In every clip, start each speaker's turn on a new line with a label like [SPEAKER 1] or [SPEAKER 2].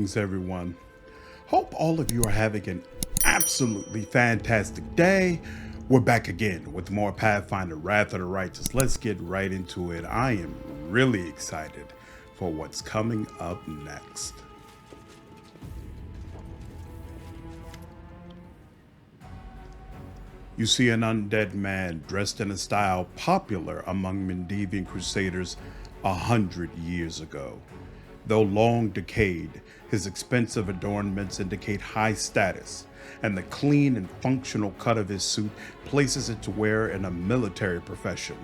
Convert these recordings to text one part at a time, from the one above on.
[SPEAKER 1] Greetings, everyone. Hope all of you are having an absolutely fantastic day. We're back again with more Pathfinder Wrath of the Righteous. Let's get right into it. I am really excited for what's coming up next. You see an undead man dressed in a style popular among Mendevian crusaders 100 years ago. Though long decayed, his expensive adornments indicate high status, and the clean and functional cut of his suit places it to wear in a military profession.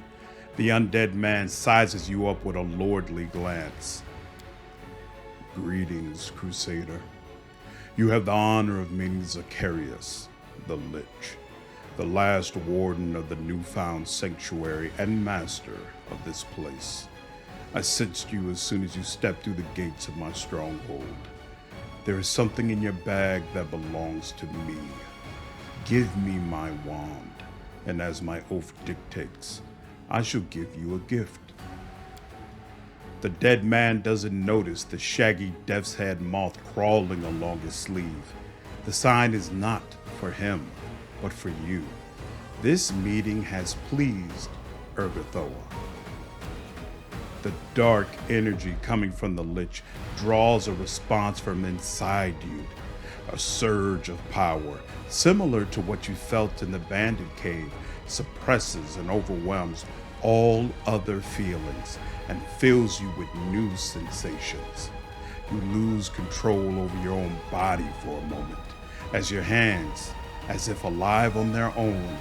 [SPEAKER 1] The undead man sizes you up with a lordly glance. Greetings, Crusader. You have the honor of meeting Zacharius, the Lich, the last warden of the newfound sanctuary and master of this place. I sensed you as soon as you stepped through the gates of my stronghold. There is something in your bag that belongs to me. Give me my wand, and as my oath dictates, I shall give you a gift. The dead man doesn't notice the shaggy death's head moth crawling along his sleeve. The sign is not for him, but for you. This meeting has pleased Irabeth. The dark energy coming from the Lich draws a response from inside you, a surge of power, similar to what you felt in the bandit cave, suppresses and overwhelms all other feelings and fills you with new sensations. You lose control over your own body for a moment as your hands, as if alive on their own,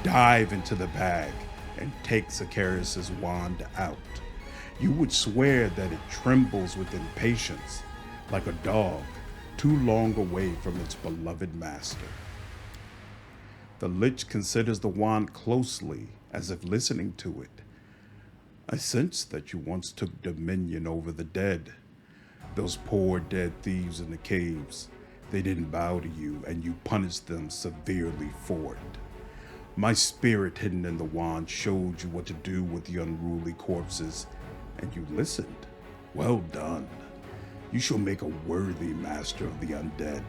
[SPEAKER 1] dive into the bag and take Zacharias' wand out. You would swear that it trembles with impatience, like a dog too long away from its beloved master. The Lich considers the wand closely, as if listening to it. I sense that you once took dominion over the dead. Those poor dead thieves in the caves. They didn't bow to you, and you punished them severely for it. My spirit hidden in the wand showed you what to do with the unruly corpses, and you listened. Well done. You shall make a worthy master of the undead.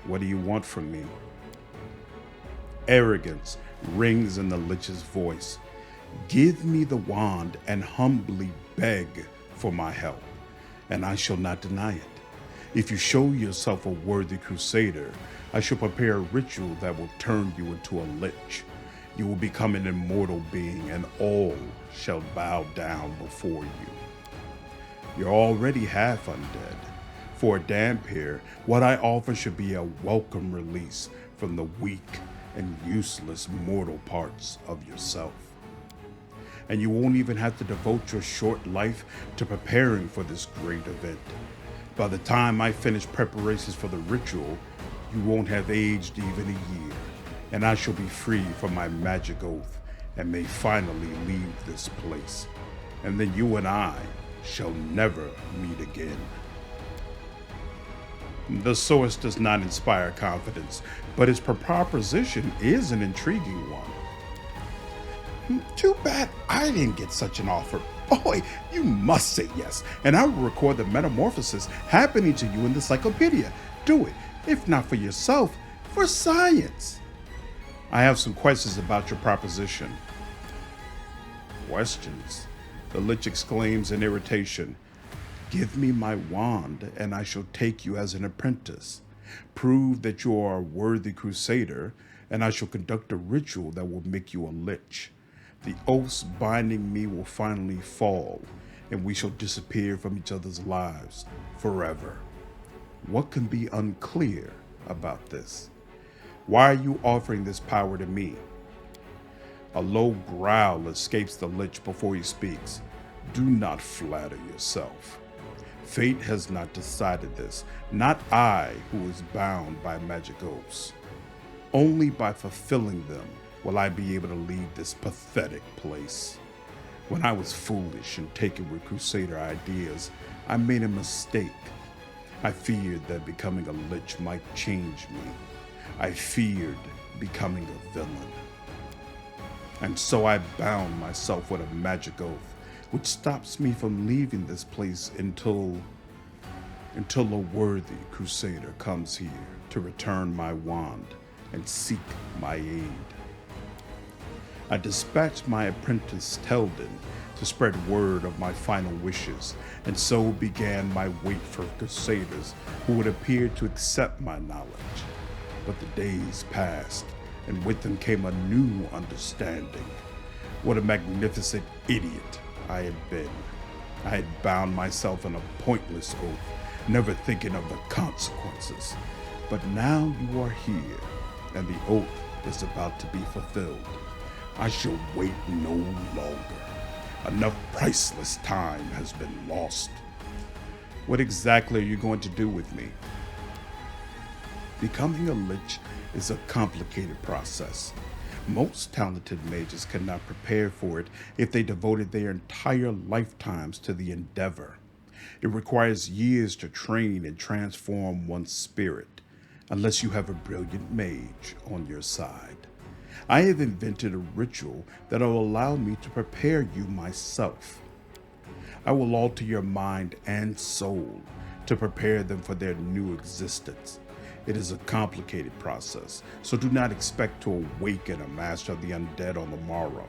[SPEAKER 1] What do you want from me? Arrogance rings in the Lich's voice. Give me the wand and humbly beg for my help, and I shall not deny it. If you show yourself a worthy crusader, I shall prepare a ritual that will turn you into a Lich. You will become an immortal being, and all shall bow down before you. You're already half undead. For a Dhampir, what I offer should be a welcome release from the weak and useless mortal parts of yourself. And you won't even have to devote your short life to preparing for this great event. By the time I finish preparations for the ritual, you won't have aged even a year, and I shall be free from my magic oath and may finally leave this place. And then you and I shall never meet again. The source does not inspire confidence, but its proposition is an intriguing one. Too bad I didn't get such an offer. Boy, you must say yes, and I will record the metamorphosis happening to you in the encyclopedia. Do it, if not for yourself, for science. I have some questions about your proposition. Questions? The Lich exclaims in irritation. Give me my wand, and I shall take you as an apprentice. Prove that you are a worthy crusader, and I shall conduct a ritual that will make you a Lich. The oaths binding me will finally fall, and we shall disappear from each other's lives forever. What can be unclear about this? Why are you offering this power to me? A low growl escapes the Lich before he speaks. Do not flatter yourself. Fate has not decided this, not I who is bound by magic oaths. Only by fulfilling them will I be able to leave this pathetic place. When I was foolish and taken with Crusader ideas, I made a mistake. I feared that becoming a Lich might change me. I feared becoming a villain. And so I bound myself with a magic oath, which stops me from leaving this place until until a worthy crusader comes here to return my wand and seek my aid. I dispatched my apprentice Teldin to spread word of my final wishes, and so began my wait for crusaders who would appear to accept my knowledge. But the days passed, and with them came a new understanding. What a magnificent idiot I had been. I had bound myself in a pointless oath, never thinking of the consequences. But now you are here, and the oath is about to be fulfilled. I shall wait no longer. Enough priceless time has been lost. What exactly are you going to do with me? Becoming a Lich is a complicated process. Most talented mages cannot prepare for it if they devoted their entire lifetimes to the endeavor. It requires years to train and transform one's spirit, unless you have a brilliant mage on your side. I have invented a ritual that will allow me to prepare you myself. I will alter your mind and soul to prepare them for their new existence. It is a complicated process, so do not expect to awaken a master of the undead on the morrow.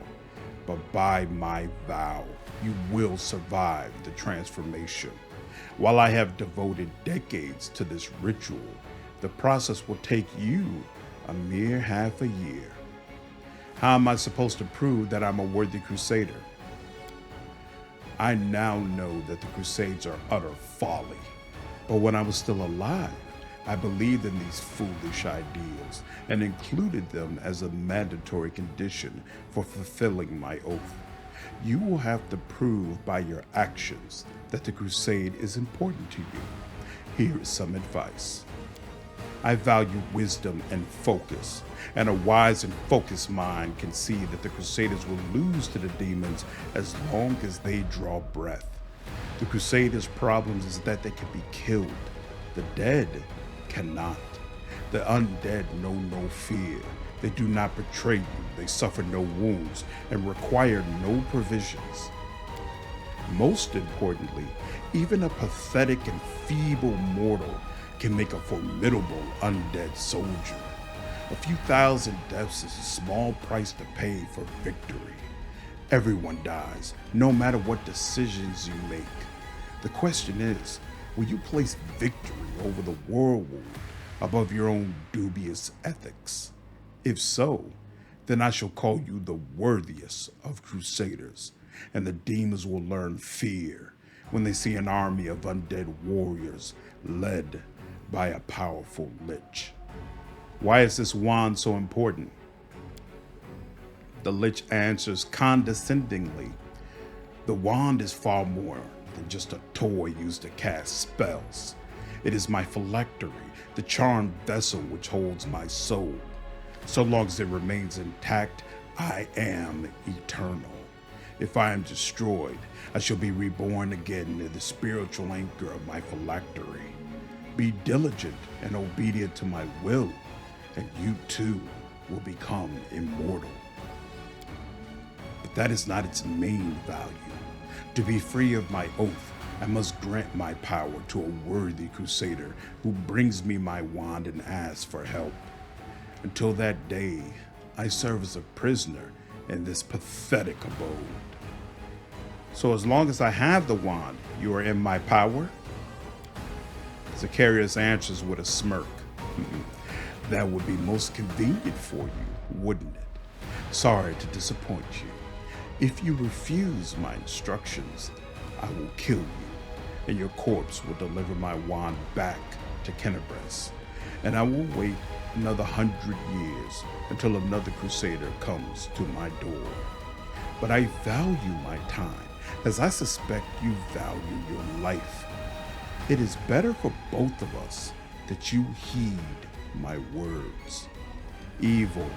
[SPEAKER 1] But by my vow, you will survive the transformation. While I have devoted decades to this ritual, the process will take you a mere half a year. How am I supposed to prove that I'm a worthy crusader? I now know that the Crusades are utter folly, but when I was still alive, I believed in these foolish ideals and included them as a mandatory condition for fulfilling my oath. You will have to prove by your actions that the Crusade is important to you. Here is some advice. I value wisdom and focus, and a wise and focused mind can see that the Crusaders will lose to the demons as long as they draw breath. The Crusaders' problem is that they can be killed. The dead cannot. The undead know no fear. They do not betray you. They suffer no wounds and require no provisions. Most importantly, even a pathetic and feeble mortal can make a formidable undead soldier. A few thousand deaths is a small price to pay for victory. Everyone dies, no matter what decisions you make. The question is, will you place victory over the Worldwound above your own dubious ethics? If so, then I shall call you the worthiest of crusaders, and the demons will learn fear when they see an army of undead warriors led by a powerful Lich. Why is this wand so important? The Lich answers condescendingly. The wand is far more than just a toy used to cast spells. It is my phylactery, the charmed vessel which holds my soul. So long as it remains intact, I am eternal. If I am destroyed, I shall be reborn again in the spiritual anchor of my phylactery. Be diligent and obedient to my will, and you too will become immortal. But that is not its main value. To be free of my oath, I must grant my power to a worthy crusader who brings me my wand and asks for help. Until that day, I serve as a prisoner in this pathetic abode. So as long as I have the wand, you are in my power? Zacharius answers with a smirk. That would be most convenient for you, wouldn't it? Sorry to disappoint you. If you refuse my instructions, I will kill you, and your corpse will deliver my wand back to Kenebres, and I will wait another 100 years until another crusader comes to my door. But I value my time, as I suspect you value your life. It is better for both of us that you heed my words. Evil.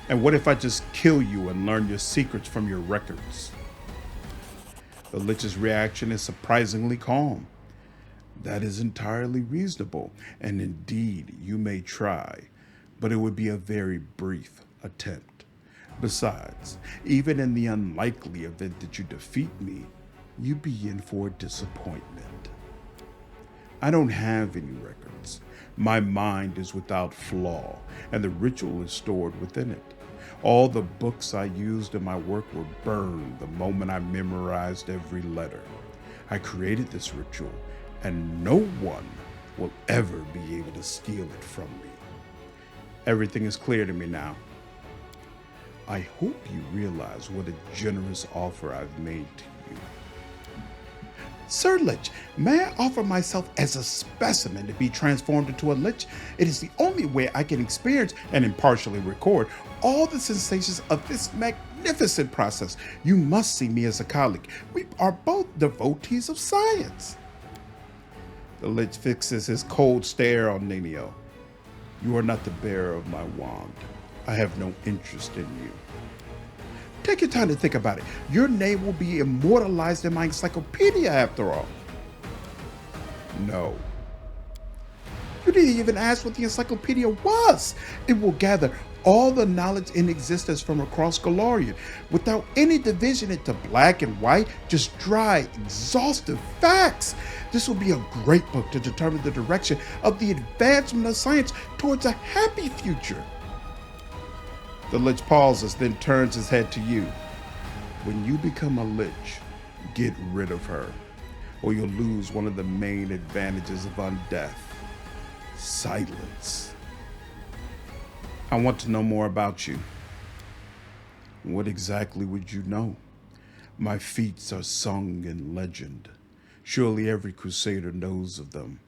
[SPEAKER 1] And what if I just kill you and learn your secrets from your records? The Lich's reaction is surprisingly calm. That is entirely reasonable, and indeed you may try, but it would be a very brief attempt. Besides, even in the unlikely event that you defeat me, you'd be in for a disappointment. I don't have any records. My mind is without flaw, and the ritual is stored within it. All the books I used in my work were burned the moment I memorized every letter. I created this ritual, and no one will ever be able to steal it from me. Everything is clear to me now. I hope you realize what a generous offer I've made to you. Sir Lich, may I offer myself as a specimen to be transformed into a Lich? It is the only way I can experience and impartially record all the sensations of this magnificent process. You must see me as a colleague. We are both devotees of science. The Lich fixes his cold stare on Nenio. You are not the bearer of my wand. I have no interest in you. Take your time to think about it. Your name will be immortalized in my encyclopedia after all. No. You didn't even ask what the encyclopedia was. It will gather all the knowledge in existence from across Golarion without any division into black and white, just dry, exhaustive facts. This will be a great book to determine the direction of the advancement of science towards a happy future. The Lich pauses, then turns his head to you. When you become a Lich, get rid of her, or you'll lose one of the main advantages of undeath: silence. I want to know more about you. What exactly would you know? My feats are sung in legend. Surely every crusader knows of them.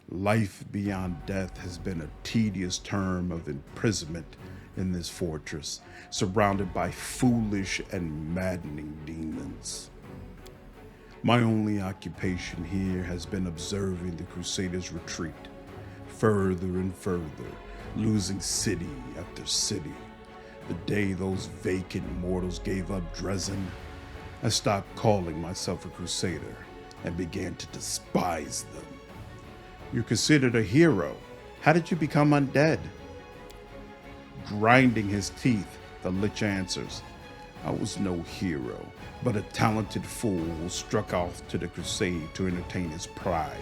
[SPEAKER 1] Life beyond death has been a tedious term of imprisonment in this fortress, surrounded by foolish and maddening demons. My only occupation here has been observing the Crusaders retreat, further and further, losing city after city. The day those vacant mortals gave up Dresden, I stopped calling myself a Crusader and began to despise them. You're considered a hero. How did you become undead? Grinding his teeth, the Lich answers, I was no hero, but a talented fool who struck off to the Crusade to entertain his pride.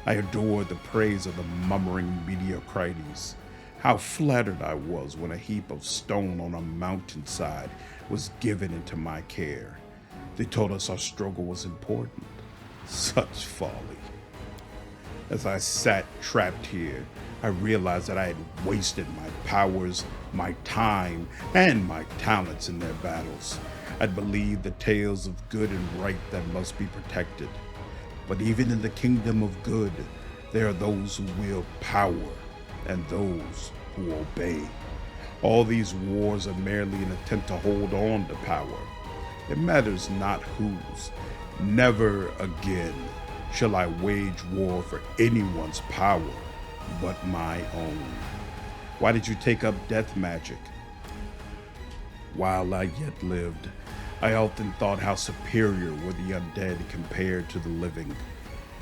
[SPEAKER 1] I adored the praise of the murmuring mediocrities. How flattered I was when a heap of stone on a mountainside was given into my care. They told us our struggle was important. Such folly. As I sat trapped here, I realized that I had wasted my powers, my time, and my talents in their battles. I'd believed the tales of good and right that must be protected. But even in the kingdom of good, there are those who wield power and those who obey. All these wars are merely an attempt to hold on to power. It matters not whose. Never again shall I wage war for anyone's power but my own. Why did you take up death magic? While I yet lived, I often thought how superior were the undead compared to the living.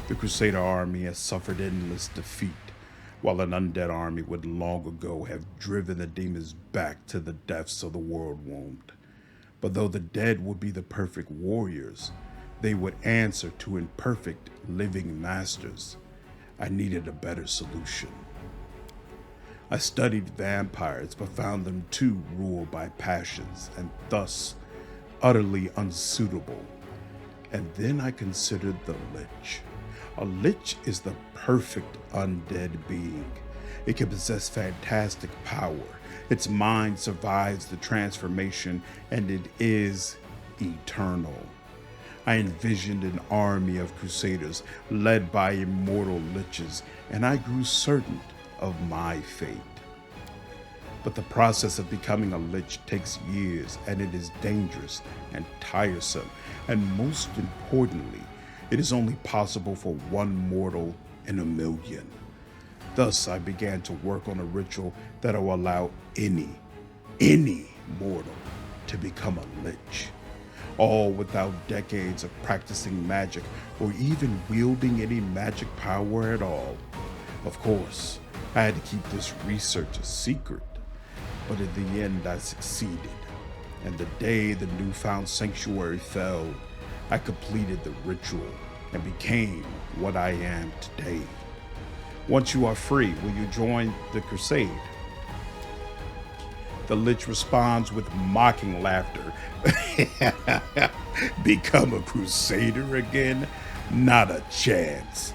[SPEAKER 1] The Crusader army has suffered endless defeat, while an undead army would long ago have driven the demons back to the depths of the Worldwound. But though the dead would be the perfect warriors, they would answer to imperfect living masters. I needed a better solution. I studied vampires, but found them too ruled by passions, and thus utterly unsuitable. And then I considered the Lich. A Lich is the perfect undead being. It can possess fantastic power. Its mind survives the transformation, and it is eternal. I envisioned an army of crusaders led by immortal liches, and I grew certain of my fate. But the process of becoming a lich takes years, and it is dangerous and tiresome, and most importantly, it is only possible for one mortal in a million. Thus, I began to work on a ritual that will allow any mortal to become a lich, all without decades of practicing magic or even wielding any magic power at all. Of course, I had to keep this research a secret, but in the end I succeeded, and the day the newfound sanctuary fell, I completed the ritual and became what I am today. Once you are free, will you join the Crusade? The Lich responds with mocking laughter. Become a Crusader again? Not a chance.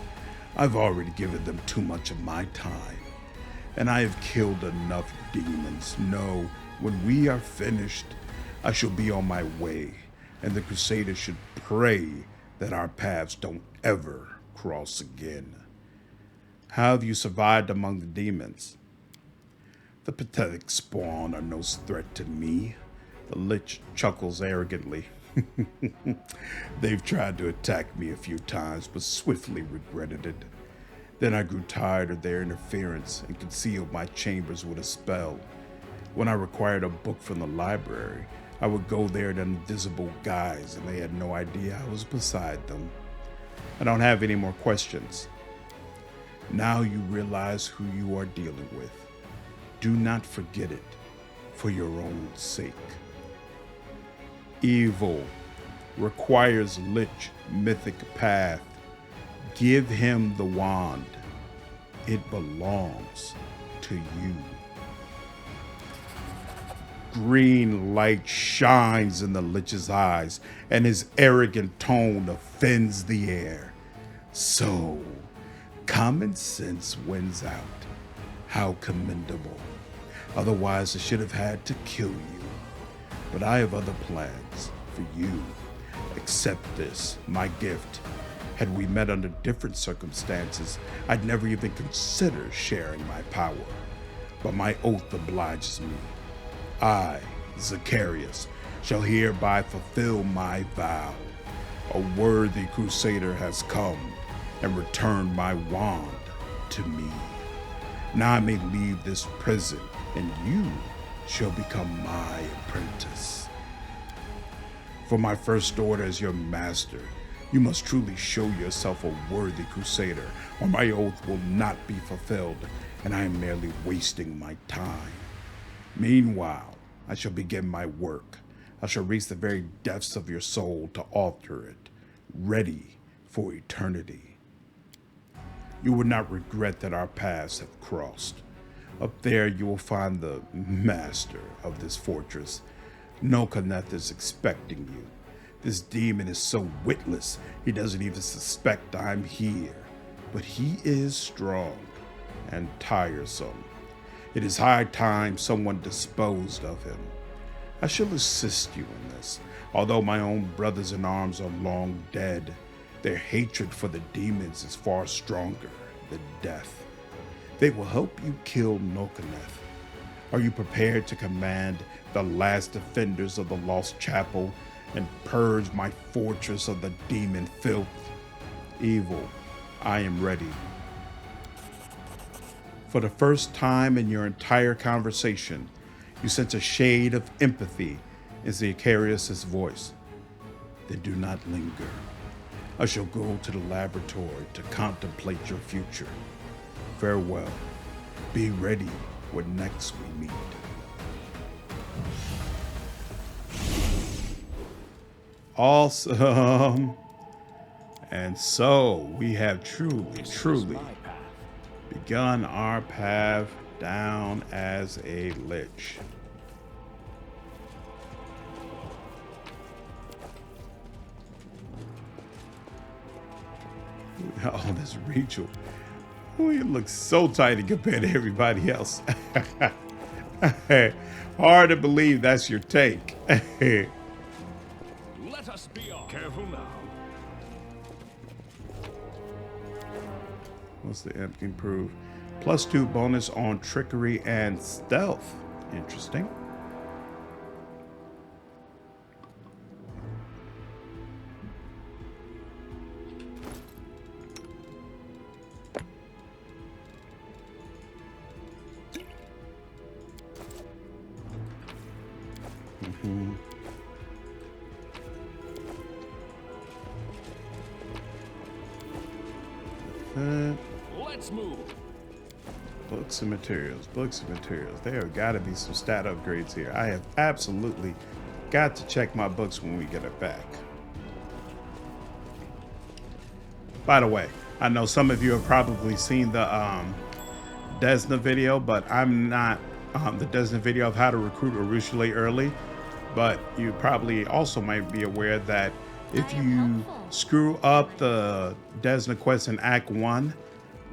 [SPEAKER 1] I've already given them too much of my time, and I have killed enough demons. No, when we are finished, I shall be on my way, and the Crusaders should pray that our paths don't ever cross again. How have you survived among the demons? The pathetic spawn are no threat to me. The Lich chuckles arrogantly. They've tried to attack me a few times, but swiftly regretted it. Then I grew tired of their interference and concealed my chambers with a spell. When I required a book from the library, I would go there in an invisible guise, and they had no idea I was beside them. I don't have any more questions. Now you realize who you are dealing with. Do not forget it, for your own sake. Evil requires Lich mythic path. Give him the wand. It belongs to you. Green light shines in the Lich's eyes, and his arrogant tone offends the air. So, common sense wins out. How commendable. Otherwise, I should have had to kill you. But I have other plans for you. Accept this, my gift. Had we met under different circumstances, I'd never even consider sharing my power. But my oath obliges me. I, Zacharius, shall hereby fulfill my vow. A worthy crusader has come and returned my wand to me. Now I may leave this prison, and you shall become my apprentice. For my first order as your master, you must truly show yourself a worthy crusader, or my oath will not be fulfilled, and I am merely wasting my time. Meanwhile, I shall begin my work. I shall reach the very depths of your soul to alter it, ready for eternity. You will not regret that our paths have crossed. Up there you will find the master of this fortress. Nulkineth is expecting you. This demon is so witless, he doesn't even suspect I'm here. But he is strong and tiresome. It is high time someone disposed of him. I shall assist you in this. Although my own brothers in arms are long dead, their hatred for the demons is far stronger than death. They will help you kill Nulkineth. Are you prepared to command the last defenders of the Lost Chapel and purge my fortress of the demon filth? Evil, I am ready. For the first time in your entire conversation, you sense a shade of empathy in Zacharias' voice. Then do not linger. I shall go to the laboratory to contemplate your future. Farewell. Be ready when next we meet. Awesome. And so we have truly begun our path down as a Lich. Oh, this Rachel. Oh, it looks so tiny compared to everybody else. Hard to believe that's your take.
[SPEAKER 2] Let us be on. Careful now.
[SPEAKER 1] What's the improve? +2 bonus on trickery and stealth. Interesting.
[SPEAKER 2] Let's move.
[SPEAKER 1] Books and materials. There have got to be some stat upgrades here. I have absolutely got to check my books when we get it back. By the way, I know some of you have probably seen the Desna video, but I'm not the Desna video of how to recruit Urushiele early. But you probably also might be aware that if you screw up the Desna quest in Act 1,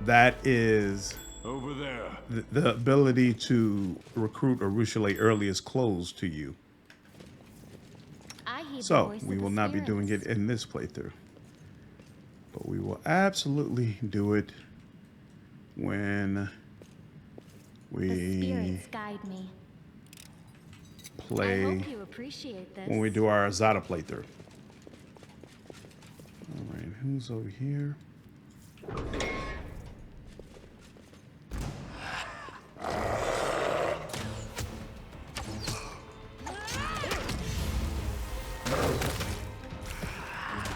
[SPEAKER 1] that is
[SPEAKER 2] Over there.
[SPEAKER 1] the ability to recruit Urushiele early is closed to you. So we will not be doing it in this playthrough. But we will absolutely do it when we
[SPEAKER 3] guide me.
[SPEAKER 1] play,
[SPEAKER 3] I hope you appreciate this.
[SPEAKER 1] when we do our Azada playthrough. All right, who's over here?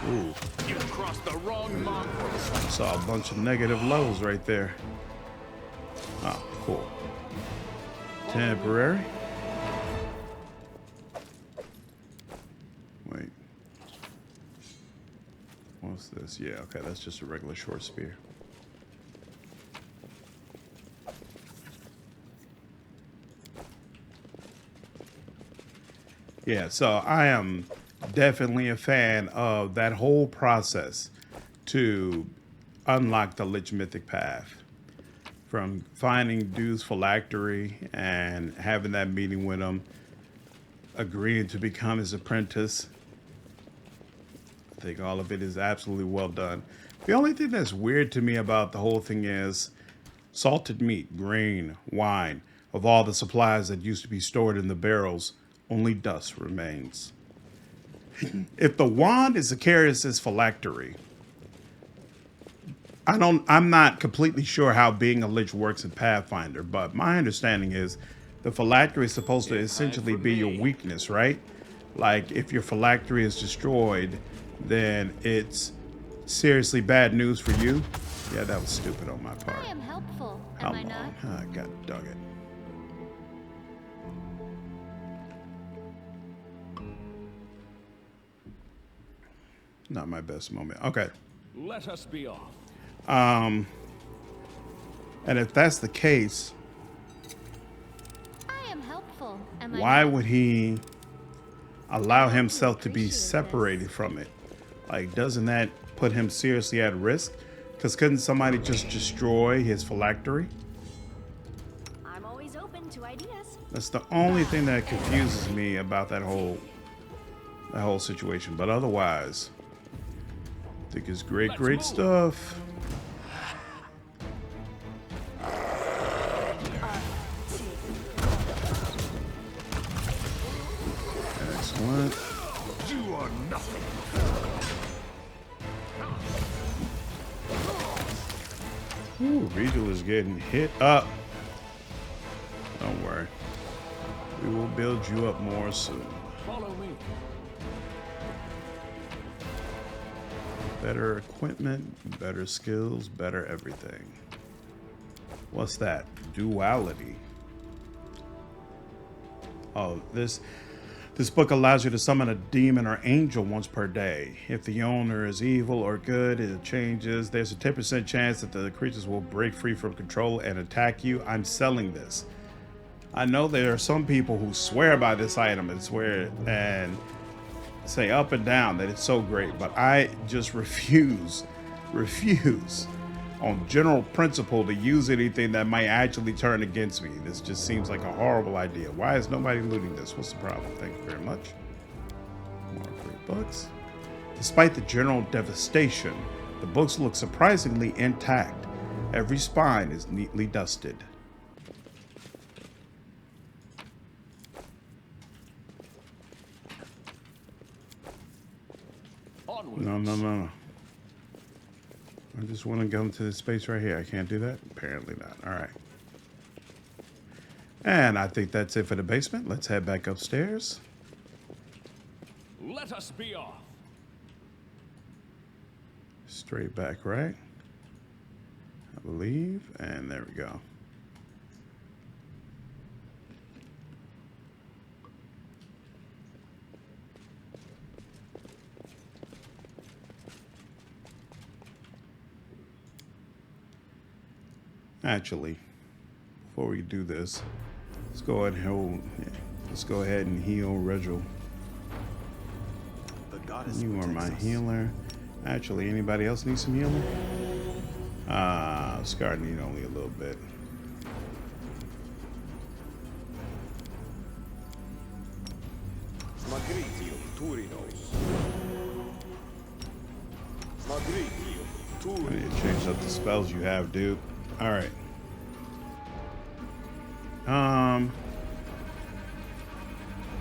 [SPEAKER 1] Ooh.
[SPEAKER 2] You crossed the wrong mark.
[SPEAKER 1] Saw a bunch of negative lows right there. Oh, cool. Temporary. Wait. What's this? Yeah, okay, that's just a regular short spear. Yeah, so I am definitely a fan of that whole process to unlock the Lich Mythic Path. From finding Dude's phylactery and having that meeting with him, agreeing to become his apprentice. I think all of it is absolutely well done. The only thing that's weird to me about the whole thing is salted meat, grain, wine, of all the supplies that used to be stored in the barrels, only dust remains. If the wand is Zacharias' phylactery, I'm not completely sure how being a Lich works in Pathfinder, but my understanding is the phylactery is supposed to essentially be your weakness, right? Like if your phylactery is destroyed, then it's seriously bad news for you. Yeah, that was stupid on my part.
[SPEAKER 3] I am helpful,
[SPEAKER 1] How
[SPEAKER 3] am I
[SPEAKER 1] long?
[SPEAKER 3] not?
[SPEAKER 1] Ah, God dug it. Not my best moment. Okay.
[SPEAKER 2] Let us be off.
[SPEAKER 1] And if that's the case,
[SPEAKER 3] I am helpful, am I
[SPEAKER 1] why
[SPEAKER 3] not?
[SPEAKER 1] would he allow himself to be separated from it? Like, doesn't that put him seriously at risk? Because couldn't somebody just destroy his phylactery?
[SPEAKER 3] I'm always open to ideas.
[SPEAKER 1] That's the only thing that confuses me about that whole situation. But otherwise, I think it's great stuff. Excellent.
[SPEAKER 2] You are nothing.
[SPEAKER 1] Ooh, Regal is getting hit up. Don't worry. We will build you up more soon.
[SPEAKER 2] Follow me.
[SPEAKER 1] Better equipment, better skills, better everything. What's that? Duality. Oh, this book allows you to summon a demon or angel once per day. If the owner is evil or good, it changes. There's a 10% chance that the creatures will break free from control and attack you. I'm selling this. I know there are some people who swear by this item and swear and say up and down that it's so great, but I just refuse on general principle to use anything that might actually turn against me. This just seems like a horrible idea. Why is nobody looting this? What's the problem? Thank you very much. More great books. Despite the general devastation, the books look surprisingly intact. Every spine is neatly dusted. No. I just want to go into this space right here. I can't do that? Apparently not. All right. And I think that's it for the basement. Let's head back upstairs.
[SPEAKER 2] Let us be off.
[SPEAKER 1] Straight back, right? I believe. And there we go. Actually, before we do this, let's go ahead and heal Regil. You are my healer. Actually, anybody else need some healing? Scar need only a little bit. I need to change up the spells you have, dude. All right.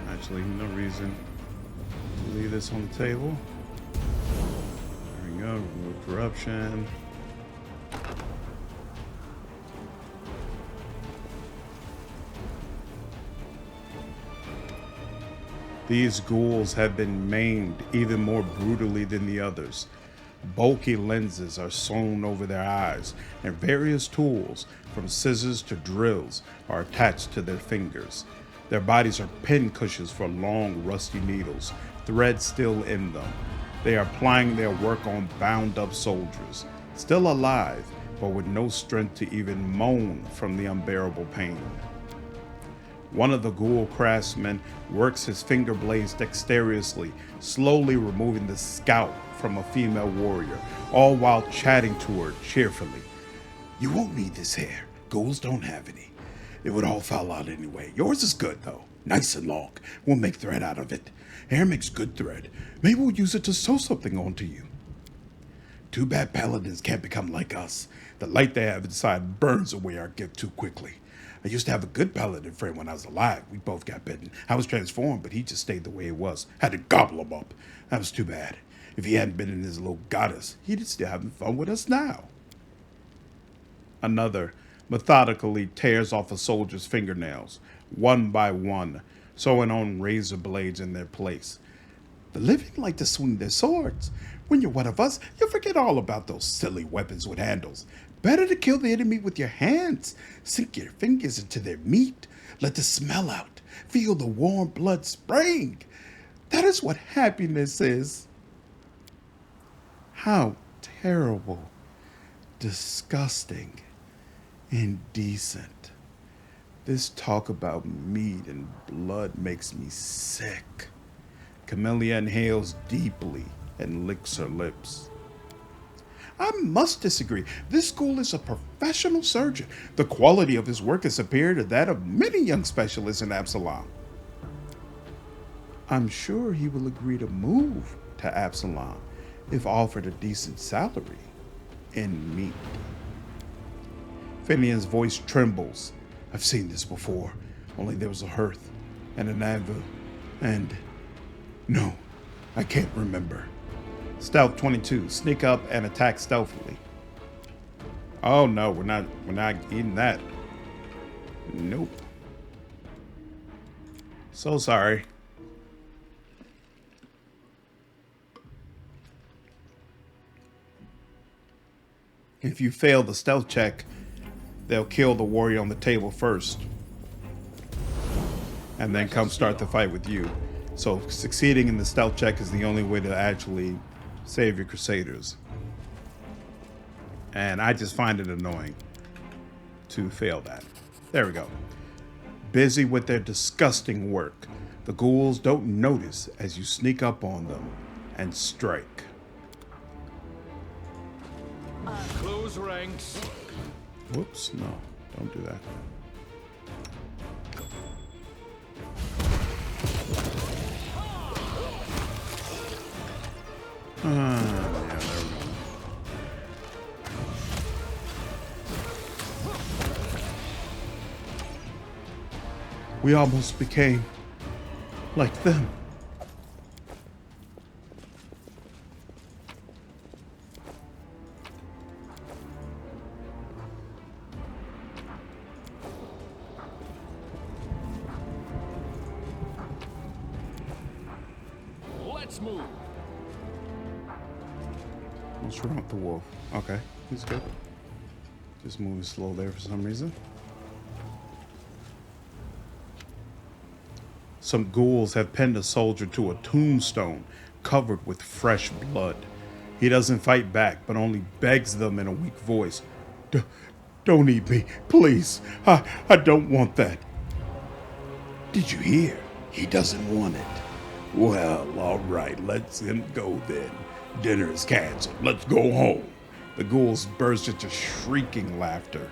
[SPEAKER 1] Actually, no reason to leave this on the table. There we go. Remove corruption. These ghouls have been maimed even more brutally than the others. Bulky lenses are sewn over their eyes, and various tools, from scissors to drills, are attached to their fingers. Their bodies are pin cushions for long, rusty needles, thread still in them. They are plying their work on bound-up soldiers, still alive, but with no strength to even moan from the unbearable pain. One of the ghoul craftsmen works his finger blades dexterously, slowly removing the scalp from a female warrior, all while chatting to her cheerfully. "You won't need this hair. Ghouls don't have any. It would all fall out anyway. Yours is good, though. Nice and long. We'll make thread out of it. Hair makes good thread. Maybe we'll use it to sew something onto you. Too bad paladins can't become like us. The light they have inside burns away our gift too quickly. I used to have a good paladin friend when I was alive. We both got bitten. I was transformed, but he just stayed the way he was. Had to gobble him up. That was too bad. If he hadn't been in his little goddess, he'd still having fun with us now." Another methodically tears off a soldier's fingernails, one by one, sewing on razor blades in their place. "The living like to swing their swords. When you're one of us, you'll forget all about those silly weapons with handles. Better to kill the enemy with your hands. Sink your fingers into their meat. Let the smell out. Feel the warm blood spraying. That is what happiness is." How terrible, disgusting, indecent. This talk about meat and blood makes me sick. Camellia inhales deeply and licks her lips. "I must disagree. This ghoul is a professional surgeon. The quality of his work is superior to that of many young specialists in Absalom." "I'm sure he will agree to move to Absalom if offered a decent salary in meat." Finian's voice trembles. "I've seen this before, only there was a hearth and an anvil and... No, I can't remember." Stealth 22, sneak up and attack stealthily. Oh no, we're not eating that. Nope. So sorry. If you fail the stealth check, they'll kill the warrior on the table first, and then come start the fight with you. So succeeding in the stealth check is the only way to actually save your crusaders. And I just find it annoying to fail that. There we go. Busy with their disgusting work, the ghouls don't notice as you sneak up on them and strike.
[SPEAKER 2] Close ranks.
[SPEAKER 1] Whoops, no, don't do that. Yeah, there we go. We almost became like them.
[SPEAKER 2] Let's move.
[SPEAKER 1] What's wrong with the wolf? Okay, he's good. Just moving slow there for some reason. Some ghouls have pinned a soldier to a tombstone covered with fresh blood. He doesn't fight back, but only begs them in a weak voice. Don't eat me, please. I don't want that. Did you hear? He doesn't want it. Well, all right, let's him go then. Dinner is canceled. Let's go home. The ghouls burst into shrieking laughter.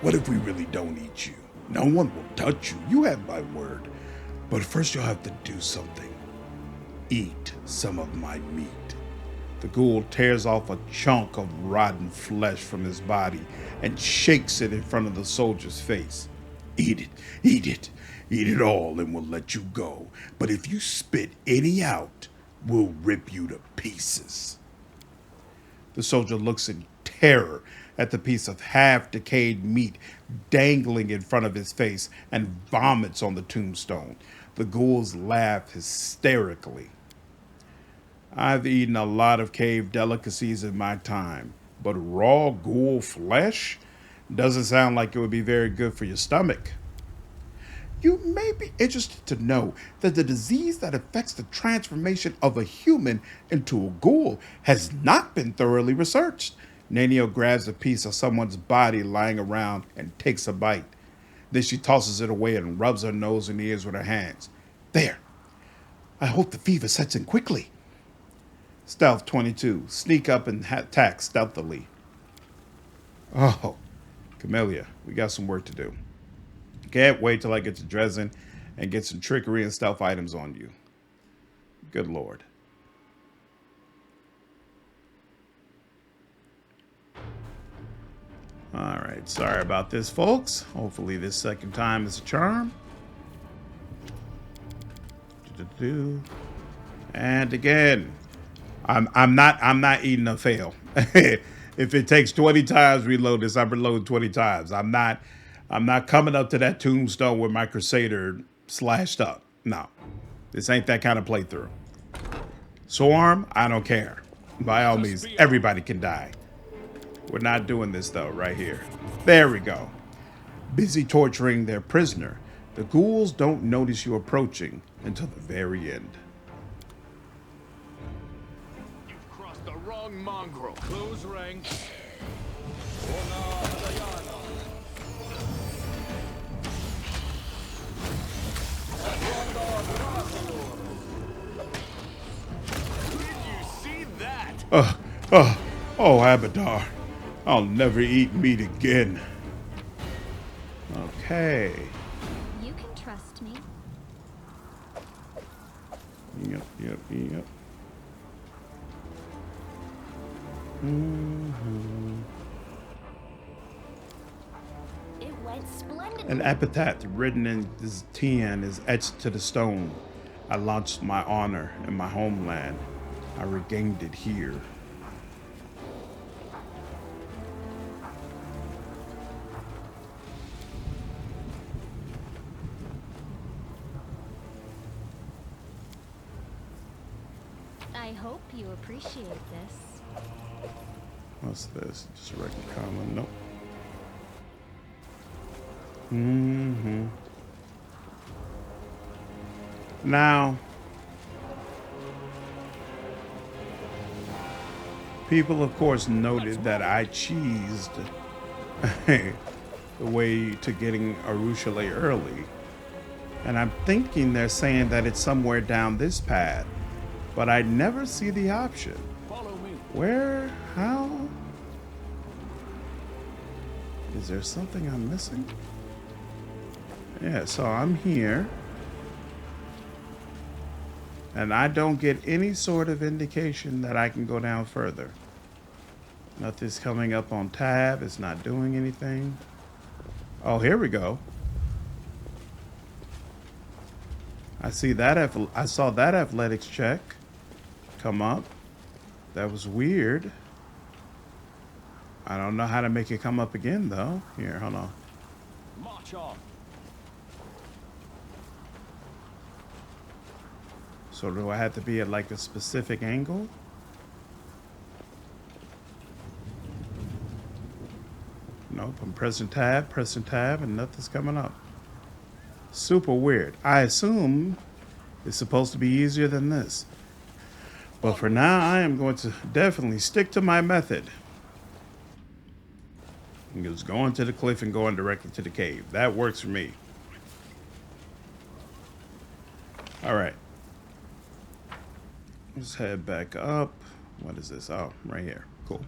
[SPEAKER 1] What if we really don't eat you? No one will touch you. You have my word. But first you'll have to do something. Eat some of my meat. The ghoul tears off a chunk of rotten flesh from his body and shakes it in front of the soldier's face. Eat it, eat it, eat it all and we'll let you go. But if you spit any out, we'll rip you to pieces. The soldier looks in terror at the piece of half-decayed meat dangling in front of his face and vomits on the tombstone. The ghouls laugh hysterically. I've eaten a lot of cave delicacies in my time, but raw ghoul flesh doesn't sound like it would be very good for your stomach. You may be interested to know that the disease that affects the transformation of a human into a ghoul has not been thoroughly researched. Nanio grabs a piece of someone's body lying around and takes a bite. Then she tosses it away and rubs her nose and ears with her hands. There. I hope the fever sets in quickly. Stealth 22. Sneak up and attack stealthily. Oh, Camellia, we got some work to do. Can't wait till I get to Dresden and get some trickery and stealth items on you. Good Lord. All right, sorry about this, folks. Hopefully this second time is a charm. And again, I'm not eating a fail. If it takes 20 times reload this, I'm reloading 20 times. I'm not coming up to that tombstone with my Crusader slashed up. No, this ain't that kind of playthrough. Swarm, I don't care. By all means, everybody can die. We're not doing this though, right here. There we go. Busy torturing their prisoner, the ghouls don't notice you approaching until the very end.
[SPEAKER 2] You've crossed the wrong mongrel. Close ranks. Did you see that?
[SPEAKER 1] Oh, Abadar. I'll never eat meat again. Okay.
[SPEAKER 3] You can trust me.
[SPEAKER 1] Yep.
[SPEAKER 3] It went splendidly.
[SPEAKER 1] An epitaph written in this Tian is etched to the stone. I launched my honor in my homeland. I regained it here.
[SPEAKER 3] I hope you appreciate this.
[SPEAKER 1] What's this? Just a regular common? Nope. Now, people, of course, noted that I cheesed the way to getting Arushale early. And I'm thinking they're saying that it's somewhere down this path. But I never see the option.
[SPEAKER 2] Follow me.
[SPEAKER 1] Where? How? Is there something I'm missing? Yeah, so I'm here. And I don't get any sort of indication that I can go down further. Nothing's coming up on tab. It's not doing anything. Oh, here we go. I see that. I saw that athletics check come up. That was weird. I don't know how to make it come up again, though. Here, hold on.
[SPEAKER 2] March on.
[SPEAKER 1] So do I have to be at like a specific angle? Nope, I'm pressing tab, and nothing's coming up. Super weird. I assume it's supposed to be easier than this. But for now, I am going to definitely stick to my method. And just going to the cliff and going directly to the cave. That works for me. All right. Let's head back up. What is this? Oh, right here. Cool.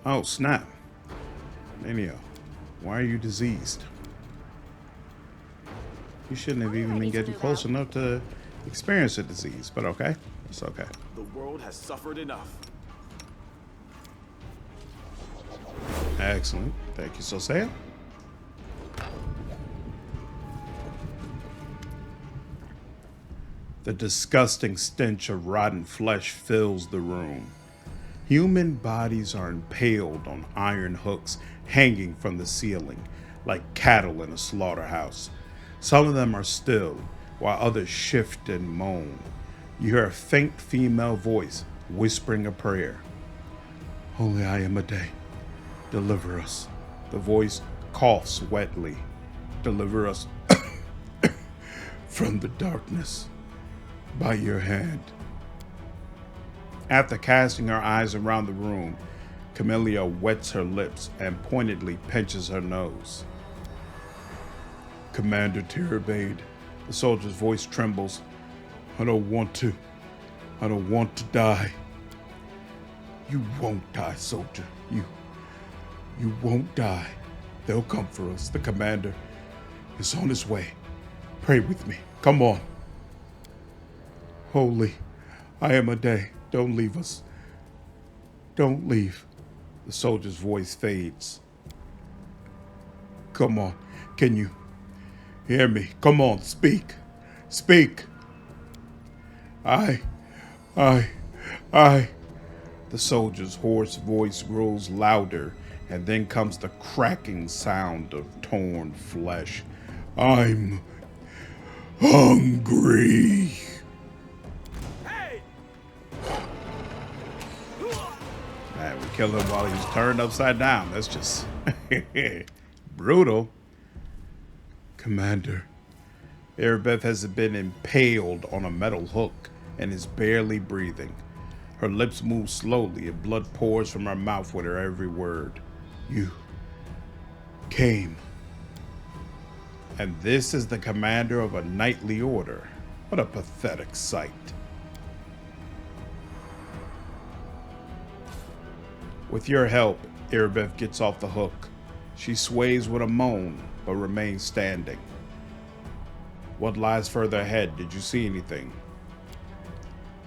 [SPEAKER 1] Oh, snap. Nenio, why are you diseased? You shouldn't have even been getting close enough to experience a disease, but okay. It's okay.
[SPEAKER 4] The world has suffered enough.
[SPEAKER 1] Excellent. Thank you, Sosiel. The disgusting stench of rotten flesh fills the room. Human bodies are impaled on iron hooks hanging from the ceiling, like cattle in a slaughterhouse. Some of them are still, while others shift and moan. You hear a faint female voice whispering a prayer. Holy I am a day. Deliver us. The voice coughs wetly. Deliver us from the darkness by your hand. After casting her eyes around the room, Camellia wets her lips and pointedly pinches her nose. Commander Tirabade, the soldier's voice trembles. I don't want to die. You won't die, soldier. You won't die. They'll come for us. The commander is on his way. Pray with me. Come on. Holy, I am a day. Don't leave us. Don't leave. The soldier's voice fades. Come on. Can you hear me? Come on, speak. Speak. I. The soldier's hoarse voice grows louder, and then comes the cracking sound of torn flesh. I'm hungry.
[SPEAKER 4] Hey!
[SPEAKER 1] Man, we killed him while he was turned upside down. That's just brutal. Commander, Irabeth has been impaled on a metal hook and is barely breathing. Her lips move slowly and blood pours from her mouth with her every word. You came. And this is the commander of a knightly order. What a pathetic sight. With your help, Irabeth gets off the hook. She sways with a moan, but remains standing. What lies further ahead? Did you see anything?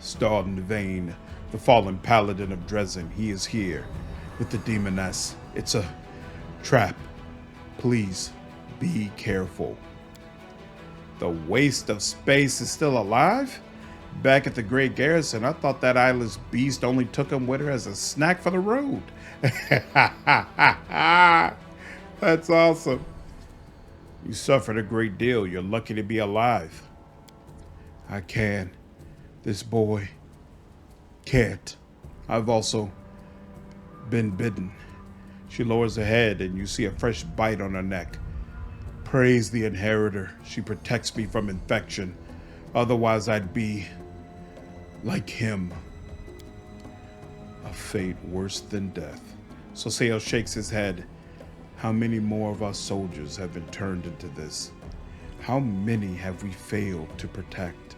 [SPEAKER 1] Stauden Vane, the fallen paladin of Dresden, he is here with the demoness. It's a trap. Please be careful. The waste of space is still alive? Back at the Great Garrison, I thought that eyeless beast only took him with her as a snack for the road. That's awesome. You suffered a great deal. You're lucky to be alive. I can. This boy can't. I've also been bitten. She lowers her head and you see a fresh bite on her neck. Praise the Inheritor. She protects me from infection. Otherwise I'd be like him. A fate worse than death. Sosiel shakes his head. How many more of our soldiers have been turned into this? How many have we failed to protect?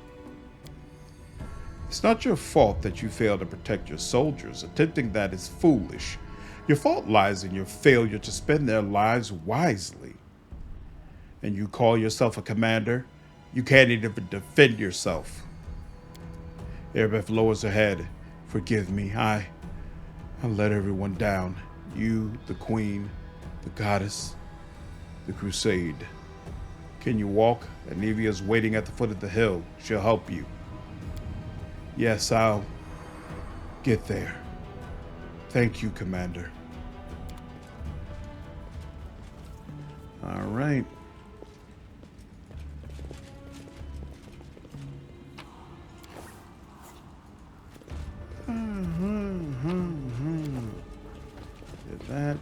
[SPEAKER 1] It's not your fault that you failed to protect your soldiers. Attempting that is foolish. Your fault lies in your failure to spend their lives wisely. And you call yourself a commander? You can't even defend yourself. Irabeth lowers her head. Forgive me. I let everyone down. You, the queen, the goddess, the crusade. Can you walk? Anevia's waiting at the foot of the hill. She'll help you. Yes, I'll get there. Thank you, Commander. All right.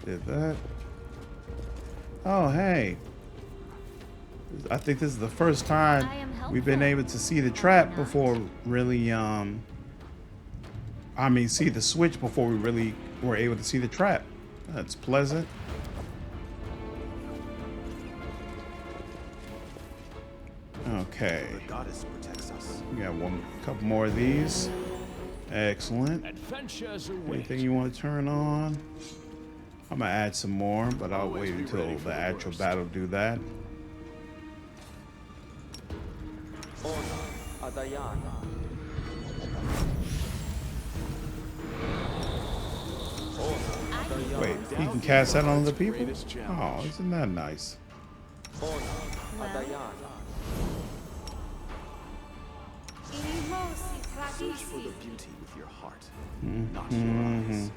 [SPEAKER 1] Did that. Oh, hey. I think this is the first time we've been able to see the trap before really, I mean, see the switch before we really were able to see the trap. That's pleasant. Okay.
[SPEAKER 4] The goddess protects us.
[SPEAKER 1] We got couple more of these. Excellent.
[SPEAKER 2] Adventures await.
[SPEAKER 1] Anything you want to turn on? I'm gonna add some more, but I'll wait until the actual battle do that. Wait, he can cast that on other people? Oh, isn't that nice?
[SPEAKER 4] Search for the beauty with your heart, not your eyes.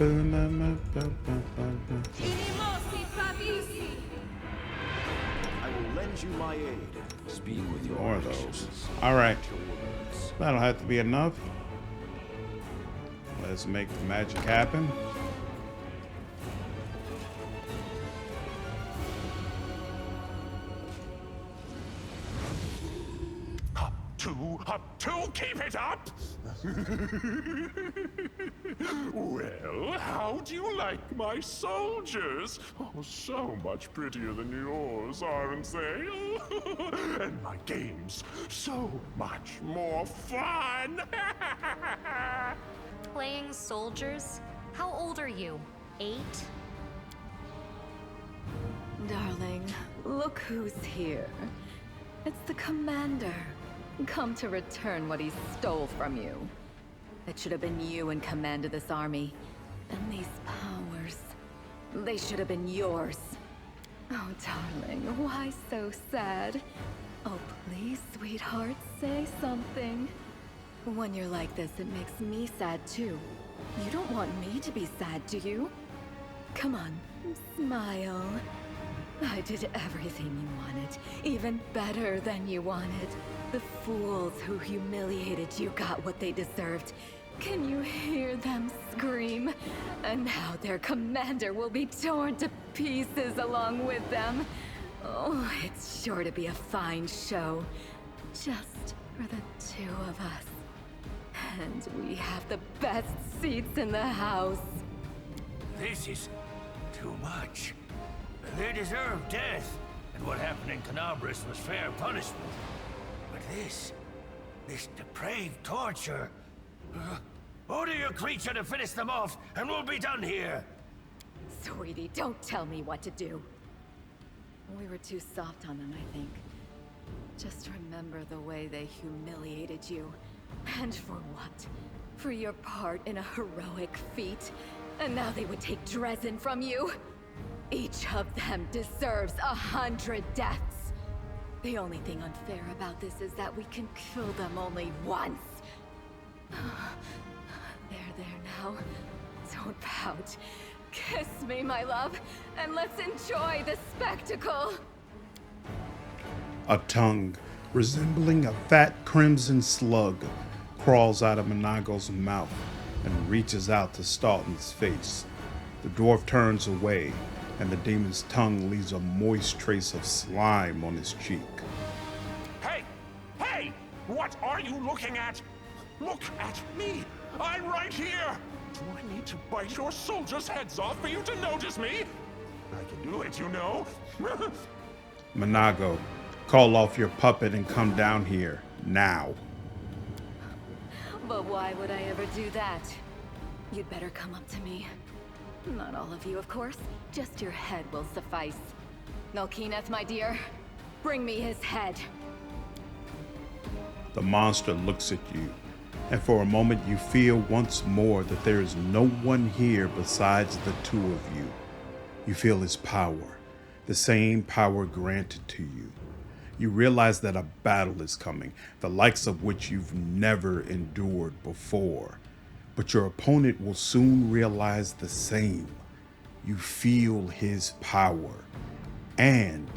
[SPEAKER 4] I will lend you my aid.
[SPEAKER 2] Speak with your
[SPEAKER 1] More of those. Alright. That'll have to be enough. Let's make the magic happen.
[SPEAKER 5] Up two, keep it up! Well, how do you like my soldiers? Oh, so much prettier than yours, aren't they? And my games, so much more fun!
[SPEAKER 6] Playing soldiers? How old are you? 8?
[SPEAKER 7] Darling, look who's here. It's the commander. Come to return what he stole from you. It should have been you in command of this army. And these powers, they should have been yours. Oh, darling, why so sad? Oh, please, sweetheart, say something. When you're like this, it makes me sad too. You don't want me to be sad, do you? Come on, smile. I did everything you wanted, even better than you wanted. The fools who humiliated you got what they deserved. Can you hear them scream? And now their commander will be torn to pieces along with them. Oh, it's sure to be a fine show. Just for the two of us. And we have the best seats in the house.
[SPEAKER 8] This is too much. They deserve death, and what happened in Canabris was fair punishment. But this depraved torture... order your creature to finish them off, and we'll be done here!
[SPEAKER 7] Sweetie, don't tell me what to do. We were too soft on them, I think. Just remember the way they humiliated you. And for what? For your part in a heroic feat? And now they would take Dresden from you? Each of them deserves 100 deaths. The only thing unfair about this is that we can kill them only once. There now. Don't pout. Kiss me, my love, and let's enjoy the spectacle.
[SPEAKER 1] A tongue resembling a fat crimson slug crawls out of Monago's mouth and reaches out to Staunton's face. The dwarf turns away, and the demon's tongue leaves a moist trace of slime on his cheek.
[SPEAKER 5] Hey! Hey! What are you looking at? Look at me! I'm right here! Do I need to bite your soldiers' heads off for you to notice me? I can do it, you know.
[SPEAKER 1] Monago, call off your puppet and come down here, now.
[SPEAKER 7] But why would I ever do that? You'd better come up to me. Not all of you, of course. Just your head will suffice. Nulkineth, my dear, bring me his head.
[SPEAKER 1] The monster looks at you, and for a moment you feel once more that there is no one here besides the two of you. You feel his power, the same power granted to you. You realize that a battle is coming, the likes of which you've never endured before. But your opponent will soon realize the same. You feel his power and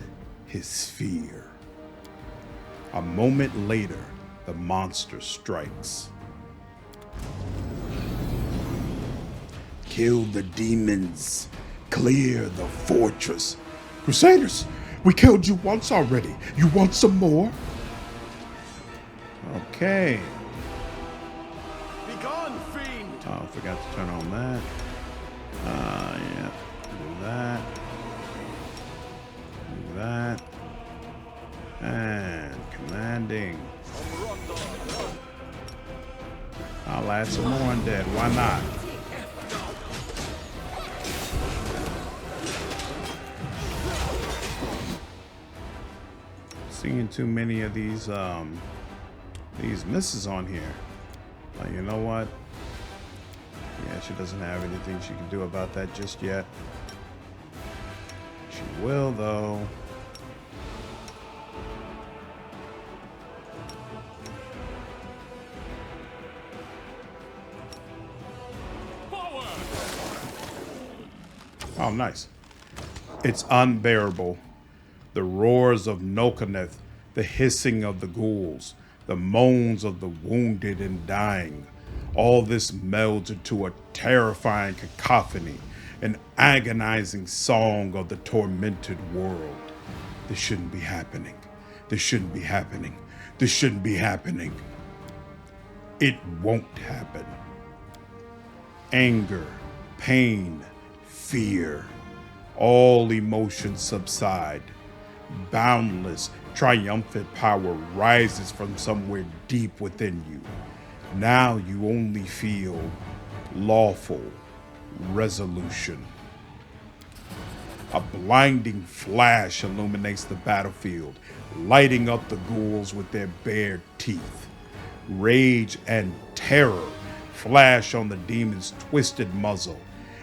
[SPEAKER 1] his fear. A moment later, the monster strikes. Kill the demons. Clear the fortress. Crusaders, we killed you once already. You want some more? Okay.
[SPEAKER 4] Be gone, fiend!
[SPEAKER 1] Oh, I forgot to turn on that. Yeah. Do that. Do that. And commanding. I'll add some more undead. Why not? Seeing too many of these misses on here. You know what? Yeah, she doesn't have anything she can do about that just yet. She will, though. Oh, nice. It's unbearable. The roars of Nulkineth, the hissing of the ghouls, the moans of the wounded and dying. All this melds into a terrifying cacophony, an agonizing song of the tormented world. This shouldn't be happening. This shouldn't be happening. This shouldn't be happening. It won't happen. Anger, pain, fear, all emotions subside. Boundless, triumphant power rises from somewhere deep within you. Now you only feel lawful resolution. A blinding flash illuminates the battlefield, lighting up the ghouls with their bared teeth. Rage and terror flash on the demon's twisted muzzle,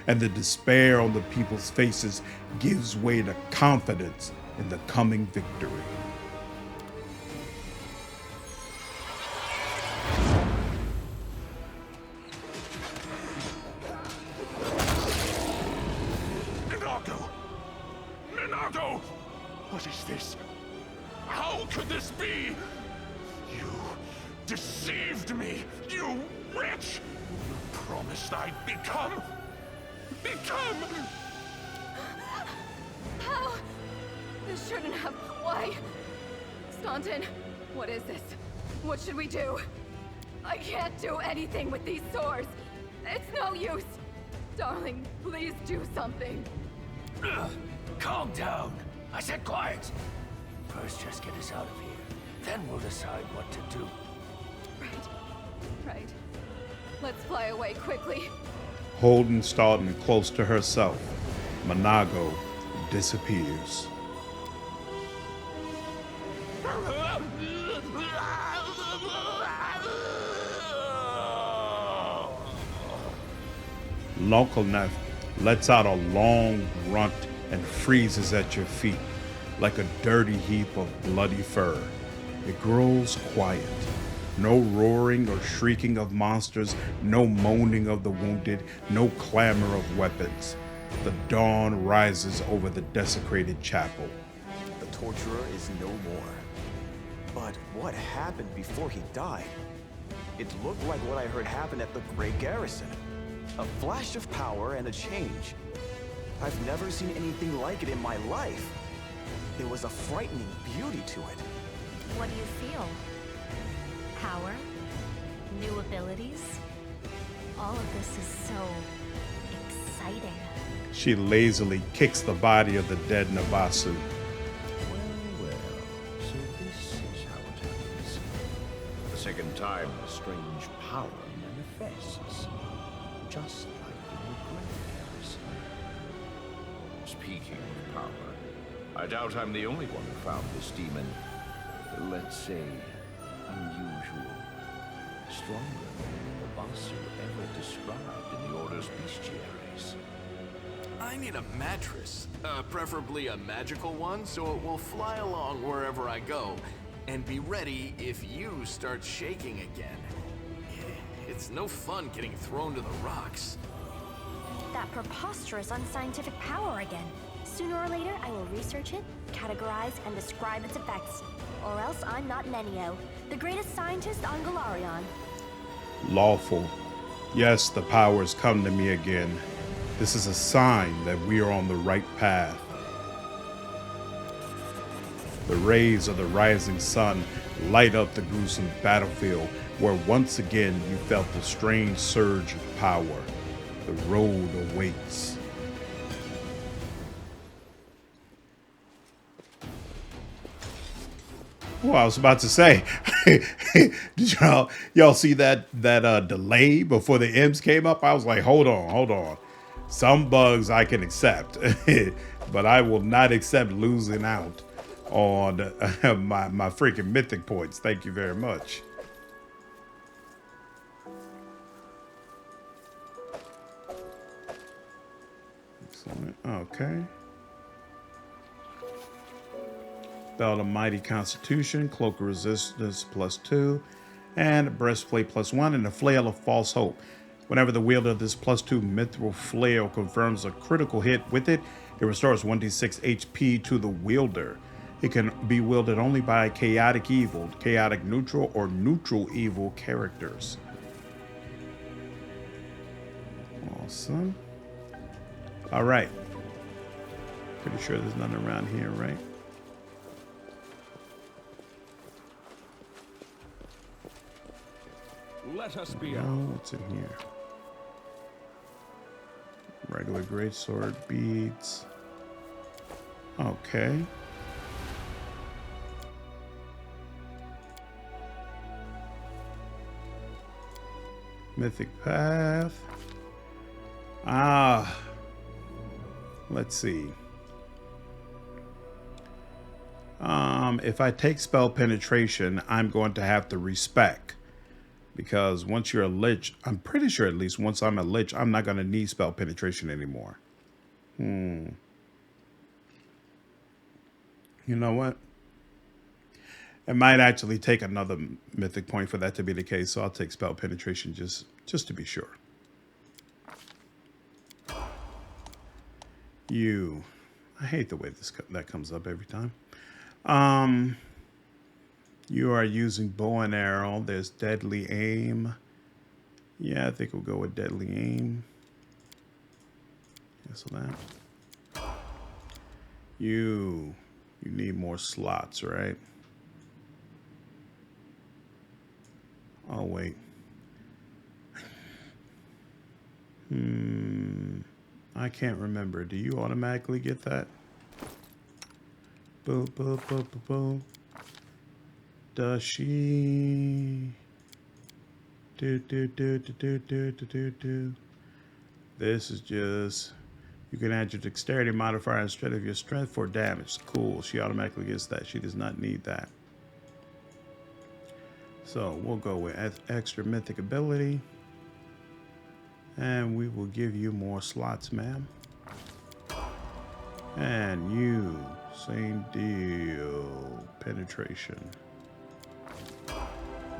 [SPEAKER 1] and the despair on the people's faces gives way to confidence in the coming victory.
[SPEAKER 5] Minato! What is this? How could this be? You deceived me, you witch! You promised I'd become...
[SPEAKER 7] How? This shouldn't have... Why? Staunton, what is this? What should we do? I can't do anything with these swords. It's no use. Darling, please do something.
[SPEAKER 8] Calm down. I said quiet. First, just get us out of here. Then we'll decide what to do.
[SPEAKER 7] Right. Let's fly away quickly.
[SPEAKER 1] Holding Staunton close to herself, Monago disappears. Nulkineth lets out a long grunt and freezes at your feet like a dirty heap of bloody fur. It grows quiet. No roaring or shrieking of monsters, no moaning of the wounded, no clamor of weapons. The dawn rises over the desecrated chapel.
[SPEAKER 4] The torturer is no more. But what happened before he died? It looked like what I heard happened at the Great Garrison. A flash of power and a change. I've never seen anything like it in my life. There was a frightening beauty to it.
[SPEAKER 6] What do you feel? Power? New abilities? All of this is so exciting.
[SPEAKER 1] She lazily kicks the body of the dead Navasu.
[SPEAKER 2] Well, so this is how it happens. The second time a strange power manifests, just like in the Great Garrison. Speaking of power, I doubt I'm the only one who found this demon, let's say, unusual. Stronger than the boss ever described in the Order's bestiaries.
[SPEAKER 9] I need a mattress, preferably a magical one, so it will fly along wherever I go, and be ready if you start shaking again. It's no fun getting thrown to the rocks.
[SPEAKER 3] That preposterous unscientific power again. Sooner or later, I will research it, categorize, and describe its effects. Or else I'm not Nenio, the greatest scientist on Golarion.
[SPEAKER 1] Lawful. Yes, the powers come to me again. This is a sign that we are on the right path. The rays of the rising sun light up the gruesome battlefield where once again you felt the strange surge of power. The road awaits. Well, I was about to say, did y'all see that delay before the M's came up? I was like, hold on. Some bugs I can accept, but I will not accept losing out on my freaking mythic points. Thank you very much. Excellent. Okay. Belt of Mighty Constitution, Cloak of Resistance +2, and Breastplate +1, and a Flail of False Hope. Whenever the wielder of this +2 mithril flail confirms a critical hit with it, it restores 1d6 HP to the wielder. It can be wielded only by chaotic evil, chaotic neutral, or neutral evil characters. Awesome. All right. Pretty sure there's none around here, right?
[SPEAKER 2] Let us be
[SPEAKER 1] what's in here? Regular greatsword beads. Okay. Mythic Path. Let's see. If I take spell penetration, I'm going to have to respec. Because once you're a Lich, I'm pretty sure at least once I'm a Lich, I'm not going to need spell penetration anymore. You know what? It might actually take another mythic point for that to be the case, so I'll take spell penetration just to be sure. I hate the way that comes up every time. You are using bow and arrow. There's deadly aim. Yeah, I think we'll go with deadly aim. Cancel that. You need more slots, right? Oh, wait. I can't remember. Do you automatically get that? Boom, boom, boom, boom, boom. Does she? Do. This is just, you can add your dexterity modifier instead of your strength for damage. Cool. She automatically gets that. She does not need that. So we'll go with extra mythic ability. And we will give you more slots, ma'am. And you, same deal. Penetration.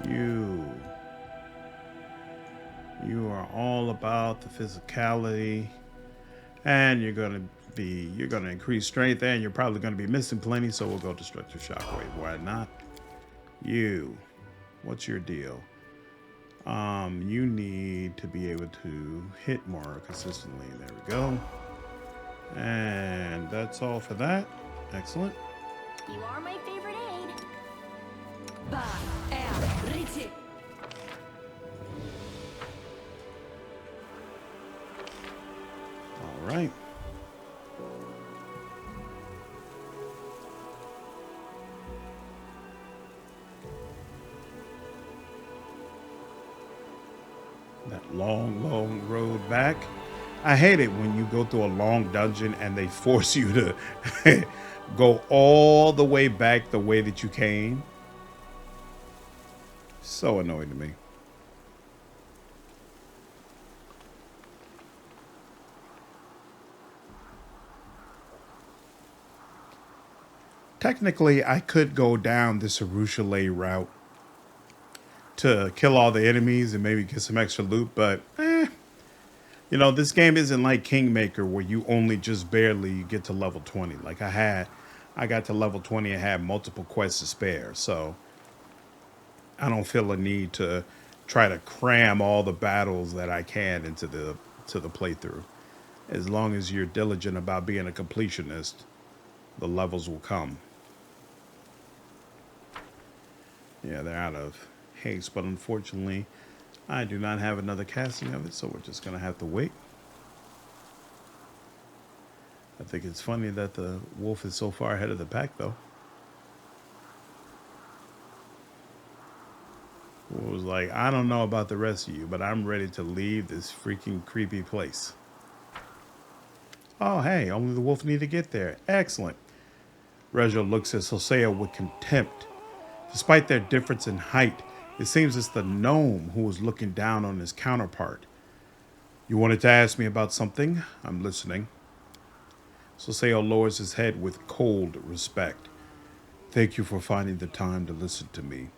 [SPEAKER 1] You are all about the physicality, and you're gonna increase strength, and you're probably gonna be missing plenty, so we'll go Destructive Shockwave. Why not? What's your deal? You need to be able to hit more consistently. There we go. And that's all for that. Excellent.
[SPEAKER 3] You are my favorite aid.
[SPEAKER 1] All right. That long road back. I hate it when you go through a long dungeon and they force you to go all the way back the way that you came. So annoying to me. Technically, I could go down this Areelu route to kill all the enemies and maybe get some extra loot, but you know, this game isn't like Kingmaker where you only just barely get to level 20. Like I got to level 20 and had multiple quests to spare, so I don't feel a need to try to cram all the battles that I can into the playthrough. As long as you're diligent about being a completionist, the levels will come. Yeah, they're out of haste, but unfortunately, I do not have another casting of it, so we're just going to have to wait. I think it's funny that the wolf is so far ahead of the pack, though. It was like, I don't know about the rest of you, but I'm ready to leave this freaking creepy place. Oh, hey, only the wolf need to get there. Excellent. Reginald looks at Sosiel with contempt. Despite their difference in height, it seems it's the gnome who was looking down on his counterpart. You wanted to ask me about something? I'm listening. Sosiel lowers his head with cold respect. Thank you for finding the time to listen to me.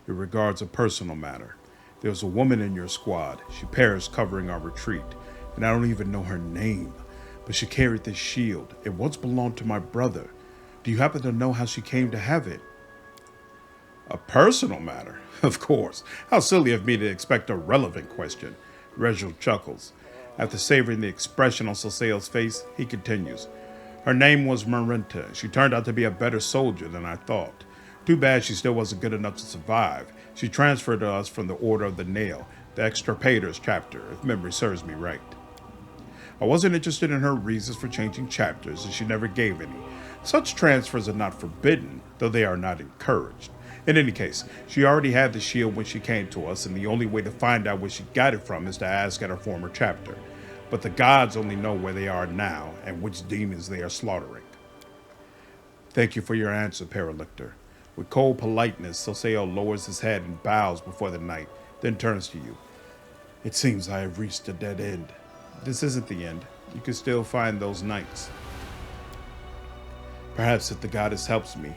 [SPEAKER 1] It regards a personal matter. There's a woman in your squad. She perished covering our retreat, and I don't even know her name. But she carried this shield. It once belonged to my brother. Do you happen to know how she came to have it? A personal matter? Of course. How silly of me to expect a relevant question. Reginald chuckles. After savoring the expression on Sosiel's face, he continues. Her name was Marinta. She turned out to be a better soldier than I thought. Too bad she still wasn't good enough to survive. She transferred to us from the Order of the Nail, the Extirpators chapter, if memory serves me right. I wasn't interested in her reasons for changing chapters, and she never gave any. Such transfers are not forbidden, though they are not encouraged. In any case, she already had the shield when she came to us, and the only way to find out where she got it from is to ask at her former chapter. But the gods only know where they are now, and which demons they are slaughtering. Thank you for your answer, Paralictor. With cold politeness, Sosiel lowers his head and bows before the knight, then turns to you. It seems I have reached a dead end. This isn't the end. You can still find those knights. Perhaps if the goddess helps me.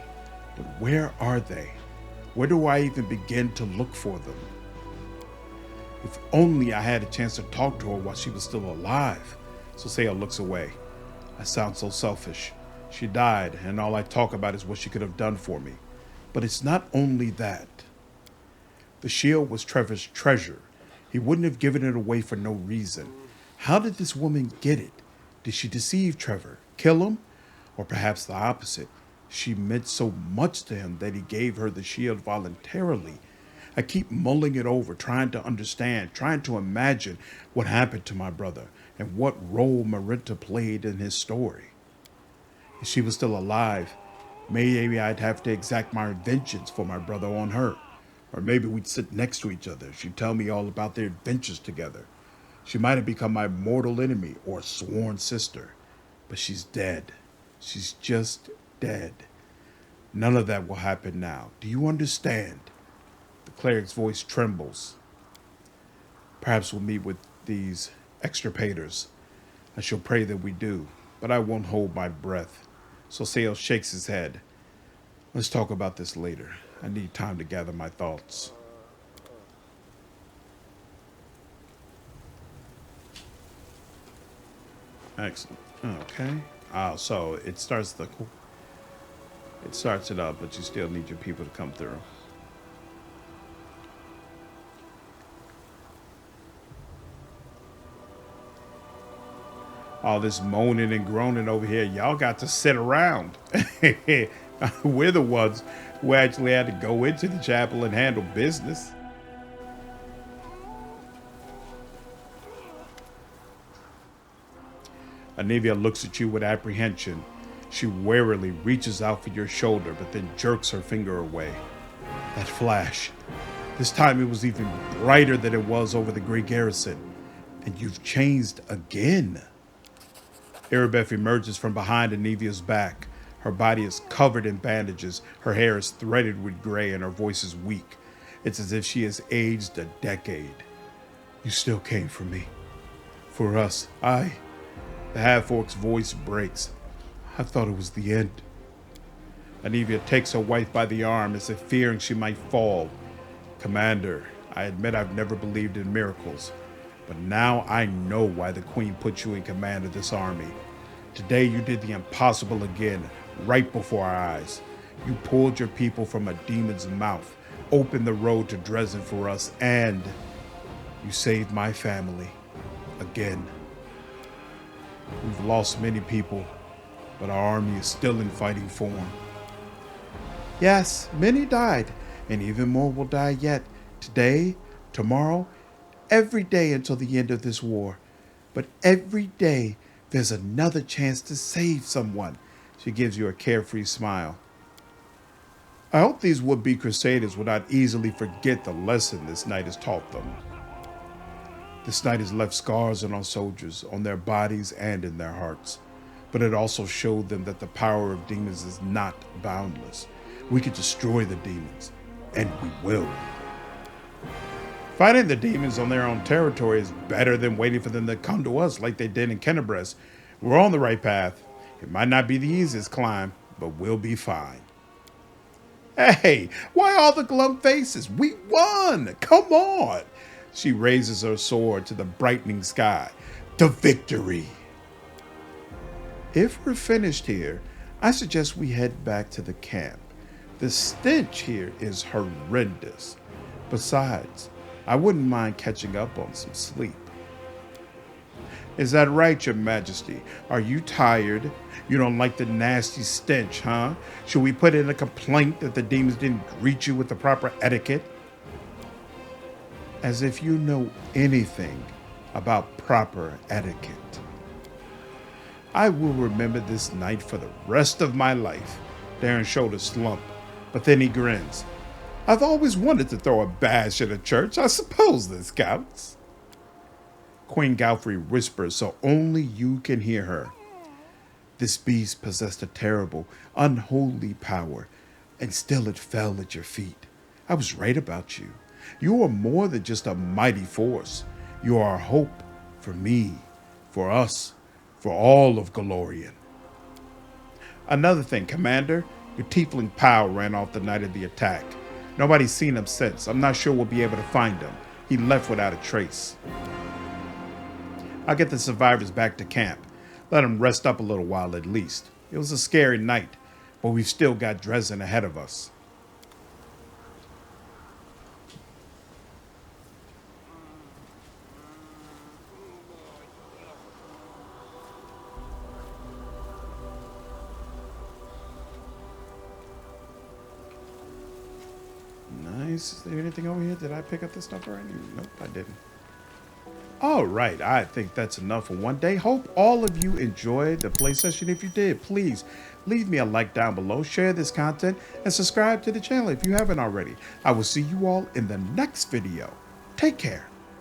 [SPEAKER 1] But where are they? Where do I even begin to look for them? If only I had a chance to talk to her while she was still alive. Sosiel looks away. I sound so selfish. She died, and all I talk about is what she could have done for me. But it's not only that. The shield was Trevor's treasure. He wouldn't have given it away for no reason. How did this woman get it? Did she deceive Trevor? Kill him? Or perhaps the opposite. She meant so much to him that he gave her the shield voluntarily. I keep mulling it over, trying to understand, trying to imagine what happened to my brother and what role Marinta played in his story. If she was still alive, maybe I'd have to exact my vengeance for my brother on her. Or maybe we'd sit next to each other. She'd tell me all about their adventures together. She might have become my mortal enemy or sworn sister. But she's dead. She's just dead. None of that will happen now. Do you understand? The cleric's voice trembles. Perhaps we'll meet with these extirpators. I shall pray that we do, but I won't hold my breath. Sosiel shakes his head. Let's talk about this later. I need time to gather my thoughts. Excellent. Okay. So it starts it up, but you still need your people to come through. All this moaning and groaning over here, y'all got to sit around. We're the ones who actually had to go into the chapel and handle business. Anevia looks at you with apprehension. She warily reaches out for your shoulder, but then jerks her finger away. That flash. This time it was even brighter than it was over the Great Garrison. And you've changed again. Irabeth emerges from behind Anevia's back. Her body is covered in bandages, her hair is threaded with gray, and her voice is weak. It's as if she has aged a decade. You still came for me. For us. The half-orc's voice breaks. I thought it was the end. Anevia takes her wife by the arm as if fearing she might fall. Commander, I admit I've never believed in miracles. But now I know why the Queen put you in command of this army. Today you did the impossible again, right before our eyes. You pulled your people from a demon's mouth, opened the road to Dresden for us, and you saved my family. Again. We've lost many people, but our army is still in fighting form. Yes, many died, and even more will die yet. Today, tomorrow, every day until the end of this war. But every day, there's another chance to save someone. She gives you a carefree smile. I hope these would-be crusaders will not easily forget the lesson this night has taught them. This night has left scars on our soldiers, on their bodies and in their hearts. But it also showed them that the power of demons is not boundless. We can destroy the demons, and we will. Fighting the demons on their own territory is better than waiting for them to come to us like they did in Kennebrest. We're on the right path. It might not be the easiest climb, but we'll be fine. Hey, why all the glum faces? We won! Come on! She raises her sword to the brightening sky. To victory! If we're finished here, I suggest we head back to the camp. The stench here is horrendous. Besides, I wouldn't mind catching up on some sleep. Is that right, Your Majesty? Are you tired? You don't like the nasty stench, huh? Should we put in a complaint that the demons didn't greet you with the proper etiquette? As if you know anything about proper etiquette. I will remember this night for the rest of my life. Darren's shoulders slump, but then he grins. I've always wanted to throw a bash at a church. I suppose this counts. Queen Galfrey whispers so only you can hear her. This beast possessed a terrible, unholy power, and still it fell at your feet. I was right about you. You are more than just a mighty force. You are a hope for me, for us, for all of Golarion. Another thing, Commander, your tiefling pal ran off the night of the attack. Nobody's seen him since. I'm not sure we'll be able to find him. He left without a trace. I'll get the survivors back to camp. Let them rest up a little while at least. It was a scary night, but we've still got Dresden ahead of us. Nice. Is there anything over here? Did I pick up this stuff already? Nope, I didn't. All right, I think that's enough for one day. Hope all of you enjoyed the play session. If you did, please leave me a like down below, share this content, and subscribe to the channel if you haven't already. I will see you all in the next video. Take care.